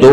2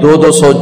200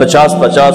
50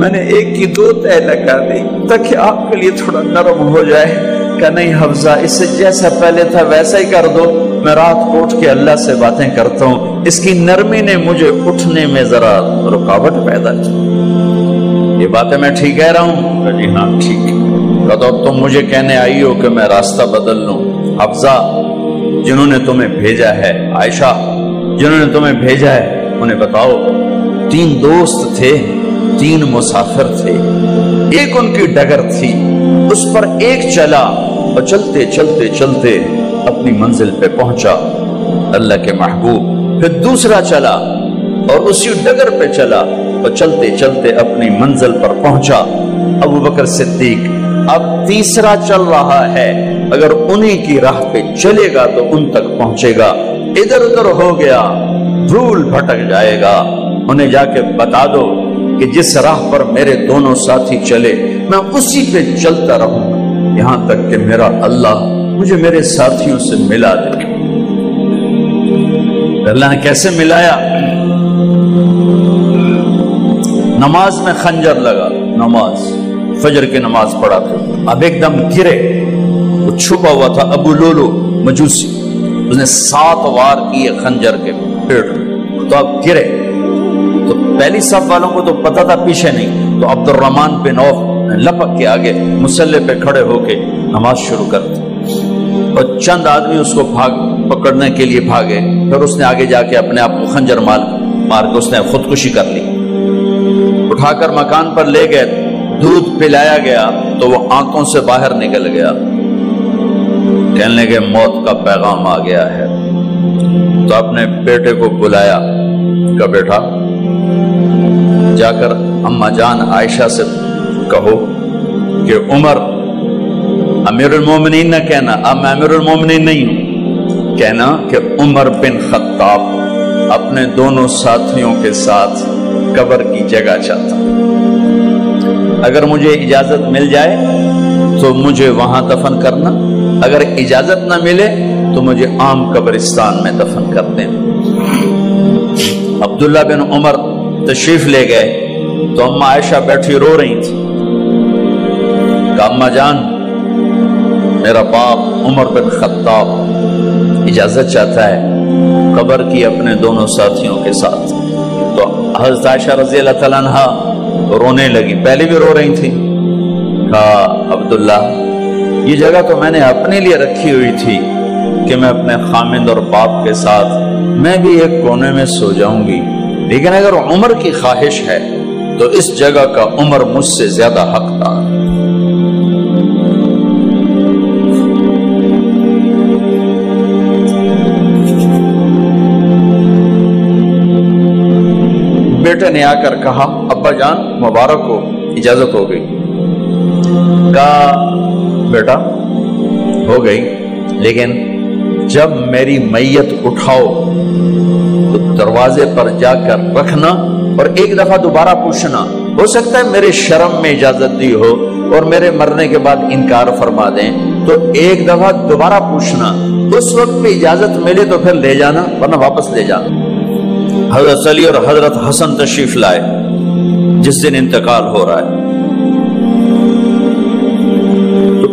میں نے ایک کی دو تہ لگا دی تاکہ آپ کے لیے تھوڑا نرم ہو جائے. کہ نہیں حفظہ، اسے جیسا پہلے تھا ویسا ہی کر دو، میں رات کو اٹھ کے اللہ سے باتیں کرتا ہوں. اس کی نرمی نے مجھے اٹھنے میں ذرا رکاوٹ پیدا کی. یہ باتیں میں ٹھیک کہہ رہا ہوں؟ کہ جی ہاں ٹھیک. تو تم مجھے کہنے آئی ہو کہ میں راستہ بدل لوں. حفظہ، جنہوں نے تمہیں بھیجا ہے، عائشہ جنہوں نے تمہیں بھیجا ہے، انہیں بتاؤ. 3 دوست تھے، 3 مسافر تھے، ایک ان کی ڈگر تھی، اس پر ایک چلا اور چلتے چلتے چلتے اپنی منزل پہ پہنچا اللہ کے محبوب. پھر دوسرا چلا اور اسی ڈگر پہ چلا اور چلتے چلتے اپنی منزل پر پہنچا ابو بکر صدیق. اب تیسرا چل رہا ہے، اگر انہی کی راہ پہ چلے گا تو ان تک پہنچے گا. ادھر ادھر ہو گیا، بھول بھٹک جائے گا. انہیں جا کے بتا دو کہ جس راہ پر میرے دونوں ساتھی چلے میں اسی پہ چلتا رہوں یہاں تک کہ میرا اللہ مجھے میرے ساتھیوں سے ملا دے. اللہ نے کیسے ملایا؟ نماز میں خنجر لگا، نماز فجر کی نماز پڑھا تھا. اب ایک دم گرے، وہ چھپا ہوا تھا ابو لولو مجوسی، اس نے 7 وار کیے خنجر کے پیڑ. تو اب گرے تو پہلی صف والوں کو تو پتا تھا، پیچھے نہیں. تو عبد الرحمن بن عوف لپک کے آگے مصلی پہ کھڑے ہو کے نماز شروع کر دی. اور چند آدمی اس کو پکڑنے کے لیے بھاگے. پھر اس نے آگے جا کے اپنے آپ کو خنجر مار کے اس نے خودکشی کر لی. اٹھا کر مکان پر لے گئے، دودھ پلایا گیا تو وہ آنکھوں سے باہر نکل گیا. کہنے لگے موت کا پیغام آ گیا ہے. تو اپنے بیٹے کو بلایا کہ بیٹا جا کر اماں جان عائشہ سے کہو کہ عمر امیر المومنین نہ کہنا، اب میں امیر المومنین نہیں ہوں، کہنا کہ عمر بن خطاب اپنے دونوں ساتھیوں کے ساتھ قبر کی جگہ چاہتا. اگر مجھے اجازت مل جائے تو مجھے وہاں دفن کرنا، اگر اجازت نہ ملے تو مجھے عام قبرستان میں دفن کر دیں. عبداللہ بن عمر تشریف لے گئے تو اماں عائشہ بیٹھی رو رہی تھی. کہ اماں جان میرا باپ عمر بن خطاب اجازت چاہتا ہے قبر کی اپنے دونوں ساتھیوں کے ساتھ. تو حضرت عائشہ رضی اللہ تعالیٰ عنہ رونے لگی، پہلے بھی رو رہی تھی. کہا عبداللہ یہ جگہ تو میں نے اپنے لیے رکھی ہوئی تھی کہ میں اپنے خامند اور باپ کے ساتھ میں بھی ایک کونے میں سو جاؤں گی، لیکن اگر عمر کی خواہش ہے تو اس جگہ کا عمر مجھ سے زیادہ حقدار. بیٹے نے آ کر کہا ابا جان مبارک ہو، اجازت ہو گئی. کہا بیٹا ہو گئی، لیکن جب میری میت اٹھاؤ تو دروازے پر جا کر رکھنا اور ایک دفعہ دوبارہ پوچھنا. ہو سکتا ہے میرے شرم میں اجازت دی ہو اور میرے مرنے کے بعد انکار فرما دیں، تو ایک دفعہ دوبارہ پوچھنا. اس وقت پہ اجازت ملے تو پھر لے جانا، ورنہ واپس لے جانا. حضرت علی اور حضرت حسن تشریف لائے جس دن انتقال ہو رہا ہے. تو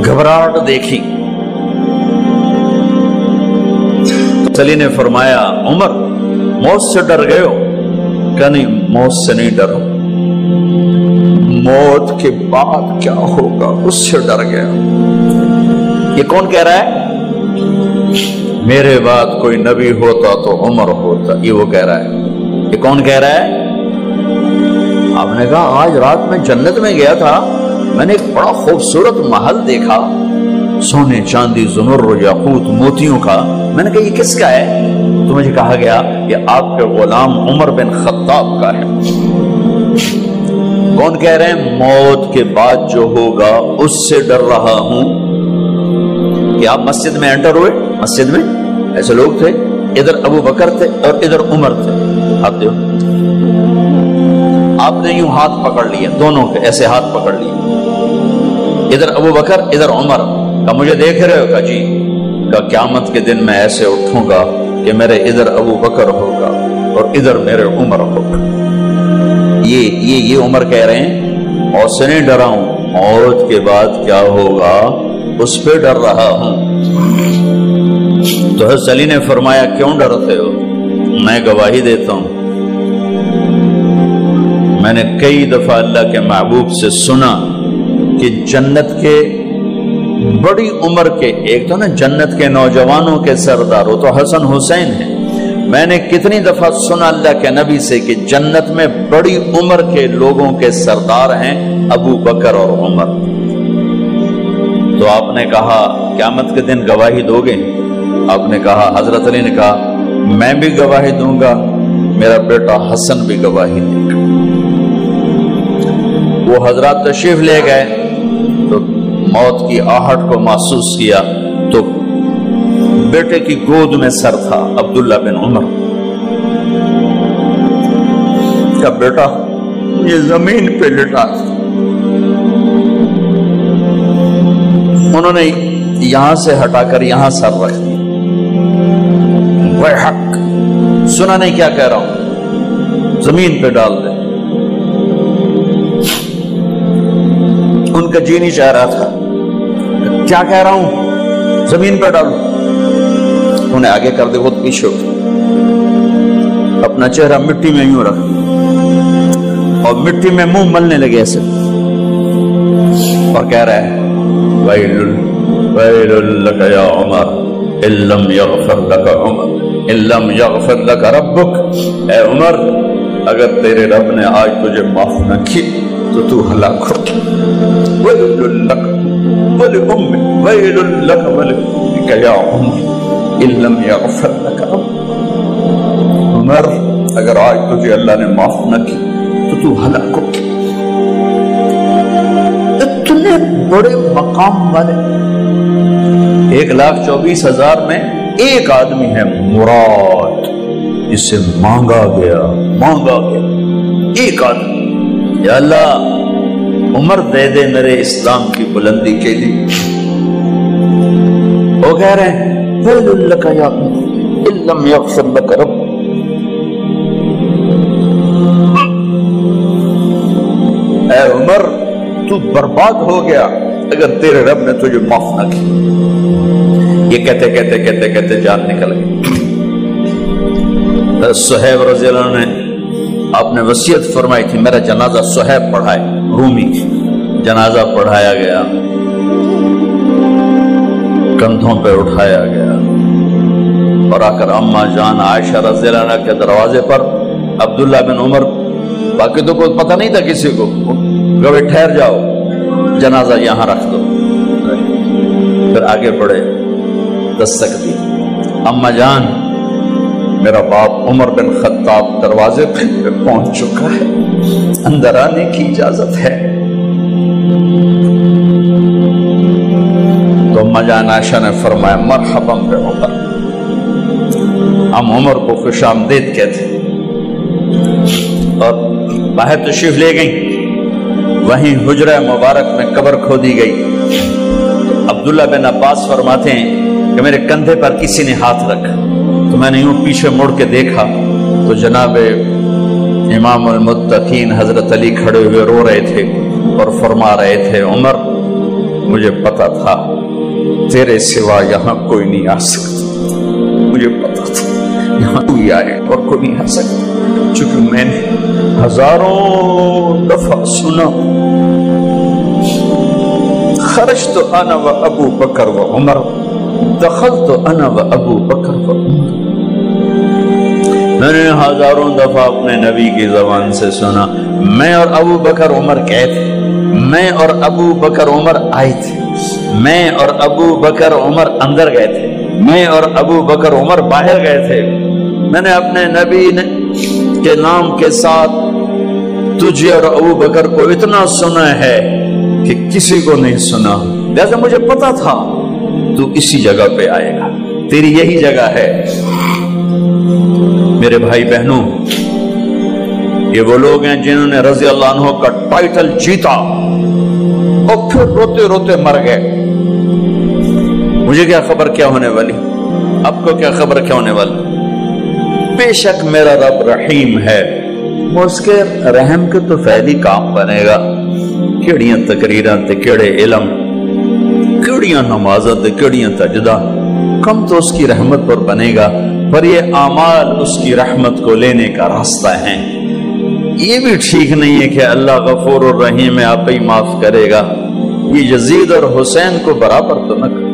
گھبراہٹ دیکھی. علی نے فرمایا عمر موت سے ڈر گئے ہو؟ کہ نہیں موت سے نہیں ڈرو، موت کے بعد کیا ہوگا اس سے ڈر گیا. یہ کون کہہ رہا ہے؟ میرے بعد کوئی نبی ہوتا تو عمر ہوتا، یہ وہ کہہ رہا ہے. یہ کون کہہ رہا ہے؟ آپ نے کہا آج رات میں جنت میں گیا تھا، میں نے ایک بڑا خوبصورت محل دیکھا، سونے چاندی زمرد یاقوت موتیوں کا. میں نے کہا یہ کس کا ہے؟ تو مجھے کہا گیا یہ آپ کے غلام عمر بن خطاب کا ہے. کون کہہ رہے ہیں؟ موت کے بعد جو ہوگا اس سے ڈر رہا ہوں. کہ آپ مسجد میں انٹر ہوئے، مسجد میں ایسے لوگ تھے، ادھر ابو بکر تھے اور ادھر عمر تھے. آتے ہو آپ نے یوں ہاتھ پکڑ لیے، دونوں کے ایسے ہاتھ پکڑ لیے، ادھر ابو بکر ادھر عمر. کہ مجھے دیکھ رہے ہو؟ کہ جی. کہ قیامت کے دن میں ایسے اٹھوں گا کہ میرے ادھر ابو بکر ہوگا اور ادھر میرے عمر ہوگا. یہ عمر کہہ رہے ہیں اور سے نہیں ڈرا ہوں، موت کے بعد کیا ہوگا اس پہ ڈر رہا ہوں۔ تو حضرت علی نے فرمایا کیوں ڈرتے ہو؟ میں گواہی دیتا ہوں، میں نے کئی دفعہ اللہ کے محبوب سے سنا کہ جنت کے بڑی عمر کے، ایک تو نا جنت کے نوجوانوں کے سردار وہ تو حسن حسین ہیں، میں نے کتنی دفعہ سنا اللہ کے نبی سے کہ جنت میں بڑی عمر کے لوگوں کے سردار ہیں ابو بکر اور عمر۔ تو آپ نے کہا قیامت کے دن گواہی دو گے؟ آپ نے کہا، حضرت علی نے کہا میں بھی گواہی دوں گا، میرا بیٹا حسن بھی گواہی دے گا۔ وہ حضرات تشریف لے گئے تو موت کی آہٹ کو محسوس کیا تو بیٹے کی گود میں سر تھا عبداللہ بن عمر کا بیٹا، یہ زمین پہ لٹا، انہوں نے یہاں سے ہٹا کر یہاں سر رکھ دیا۔ وہ حق سنا نہیں کیا کہہ رہا ہوں، زمین پہ ڈال دے۔ ان کا جی نہیں چاہ رہا تھا، کیا کہہ رہا ہوں، زمین پہ ڈالو۔ انہیں آگے کر دے، خود پیچھے ہو، اپنا چہرہ مٹی میں یوں رکھ اور مٹی میں منہ ملنے لگے ایسے، اور کہہ رہا ہے ویل لک یا عمر ان لم یغفر لک عمر ان لم یغفر لک ربک، اے عمر اگر تیرے رب نے آج تجھے معاف نہ کی تو تو ہلاک ہو۔ ویل لک ولأمک ویل لک ولأمک یا عمر ان لم یغفر لک ربک، عمر اگر آج تجھے اللہ نے معاف نہ کی تو تو ہلاک ہو۔ اتنے بڑے مقام والے 1,24,000 میں ایک آدمی ہے مراد، جسے مانگا گیا ایک آدمی، یا اللہ عمر دے دے میرے اسلام کی بلندی کے لیے۔ وہ کہہ رہے ہیں ویل لک یا عمر ان لم یغفر لک رب، اے عمر تو برباد ہو گیا اگر تیرے رب نے تجھے معاف نہ کی۔ یہ کہتے کہتے کہتے کہتے جان نکل گئی۔ صہیب رضی اللہ عنہ نے آپ نے وصیت فرمائی تھی میرا جنازہ صہیب پڑھائے، رومی جنازہ پڑھایا گیا، کندھوں پہ اٹھایا گیا، اور آ کر اما جان عائشہ رضی اللہ عنہ کے دروازے پر عبداللہ بن عمر، باقی تو کوئی پتہ نہیں تھا کسی کو، کبھی ٹھہر جاؤ جنازہ یہاں رکھ دو، پھر آگے بڑھے، دستک دی، اما جان میرا باپ عمر بن خطاب دروازے پہ پہنچ چکا ہے، اندر آنے کی اجازت ہے۔ تو اما جان عائشہ نے فرمایا مرحبا بعمر، ہم عمر کو خوش آمدید کہتے، اور باہر تشریف لے گئیں۔ وہیں حجرہ مبارک میں قبر کھودی گئی۔ عبداللہ بن عباس فرماتے ہیں کہ میرے کندھے پر کسی نے ہاتھ رکھا تو میں نے یوں پیچھے مڑ کے دیکھا تو جناب امام المتقین حضرت علی کھڑے ہوئے رو رہے تھے اور فرما رہے تھے عمر مجھے پتا تھا تیرے سوا یہاں کوئی نہیں آ سکتا، مجھے پتا تھا یہاں کوئی آئے اور کوئی نہیں آ سکتا، چونکہ میں نے ہزاروں دفعہ سنا خرجت انا و ابو بکر و عمر دخلت انا و ابو بکر و عمر، میں نے ہزاروں دفعہ اپنے نبی کی زبان سے سنا میں اور ابو بکر عمر گئے تھے، میں اور ابو بکر عمر آئے تھے، میں اور ابو بکر عمر اندر گئے تھے، میں اور ابو بکر عمر باہر گئے تھے، میں نے اپنے نبی کے نام کے ساتھ تجھے اور ابو بکر کو اتنا سنا ہے کہ کسی کو نہیں سنا، لہذا مجھے پتا تھا تو اسی جگہ پہ آئے گا، تیری یہی جگہ ہے۔ میرے بھائی بہنوں، یہ وہ لوگ ہیں جنہوں نے رضی اللہ عنہ کا ٹائٹل جیتا اور پھر روتے روتے مر گئے۔ مجھے کیا خبر کیا ہونے والی، آپ کو کیا خبر کیا ہونے والی؟ بے شک میرا رب رحیم ہے، اس کے رحم کے تو فعلی کام بنے گا، کیڑیاں تقریراں تے کیڑے علم، کیڑیاں نمازت تے کیڑیاں سجدہ، کم تو اس کی رحمت پر بنے گا، پر یہ اعمال اس کی رحمت کو لینے کا راستہ ہیں۔ یہ بھی ٹھیک نہیں ہے کہ اللہ غفور الرحیم ہے، آپ ہی معاف کرے گا، یہ یزید اور حسین کو برابر تو نہ